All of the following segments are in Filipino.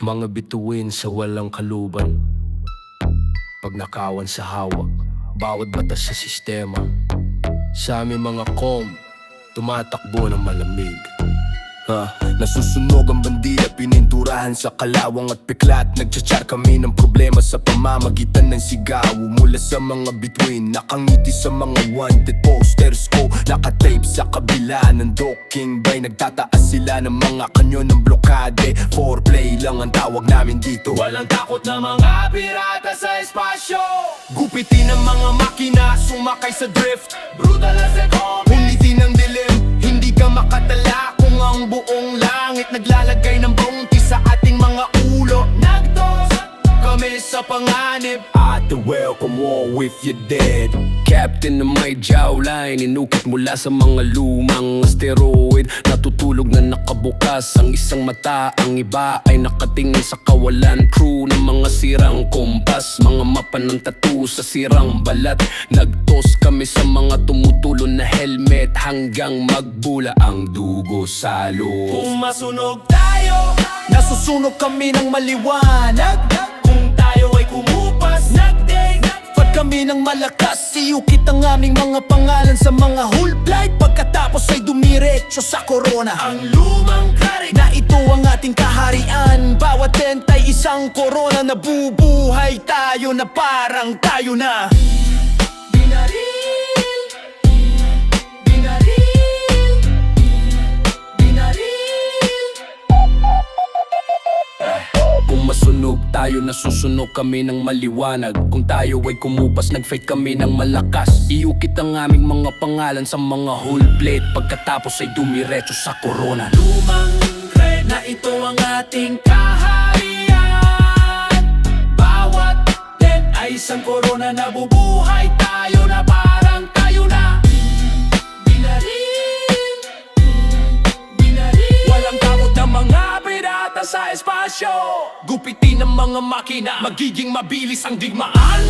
Mga bituin sa walang kaluban, pagnakawan sa hawak, bawat batas sa sistema. Sa aming mga tumatakbo ng malamig. Nasusunog ang bandila, pininturahan sa kalawang at piklat. Nagtsatsar kami ng problema sa pamamagitan ng sigaw. Mula sa mga bituin, nakangiti sa mga wanted posters ko. Nakatape sa kabila ng docking bay. Nagtataas sila ng mga kanyon ng blokade. Foreplay lang ang tawag namin dito. Walang takot na mga pirata sa espasyo. Gupitin ng mga makina, sumakay sa drift. Brutal as a comic. Unitin ng dilim, hindi ka makatala. Kung ang buong langit naglalagay ng bounty sa ating mga ulo. Nagtos Kami sa panganib at the welcome war with your dead. Captain na may jawline, inukit mula sa mga lumang asteroid. Natutulog na nakabukas ang isang mata, ang iba ay nakatingin sa kawalan. Crew ng mga sirang kompas, mga mapa ng tattoo sa sirang balat. Nagtos kami sa mga tumutulon na helmet hanggang magbula ang dugo sa loob. Kung masunog tayo, Nasusunog kami ng maliwanag. kung tayo ay kumupas, nagdig. Pag kami ng malakas, iukit ang aming mga pangalan sa mga whole flight. Pagkatapos ay dumiretso sa corona. Ang lumang karik Na ito ang ating kaharian. Bawat tent ay isang corona. Nabubuhay tayo na parang tayo na. binaril, binaril, binaril. Kung masunog tayo, nasusunog kami ng maliwanag. Kung tayo ay kumupas, nag-fight kami ng malakas. Iukit ang aming mga pangalan sa mga whole plate. Pagkatapos ay dumiretso sa corona. Lumang red na ito ang ating kaharian. Bawat tent ay isang corona. Nabubuhay tayo na parang tayo na. Binaril, binaril. Walang takot na mga pirata sa espasyo. Gupitin ng mga makina, magiging mabilis ang digmaan.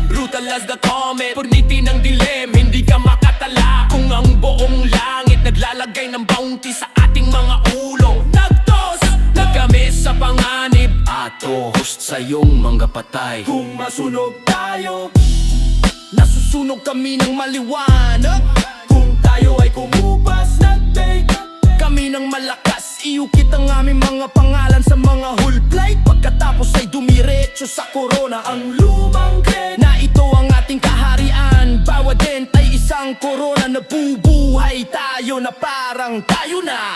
Brutal as the comet, punitin ng dilim, hindi ka makatala. Kung ang buong langit naglalagay ng bounty sa ating mga ulo. Nagtos na kami sa panganib at host sa iyong mga patay. Kung masunog tayo, Nasusunog kami ng maliwanag. kung tayo ay kumupas, nagdig. Kami ng malakas, iukit ang aming mga pangalan sa mga whole flight. Pagkatapos ay dumiretso sa corona. Ang lumang red Na ito ang ating kaharian. Bawat dent ay isang corona. Nabubuhay tayo na parang tayo na.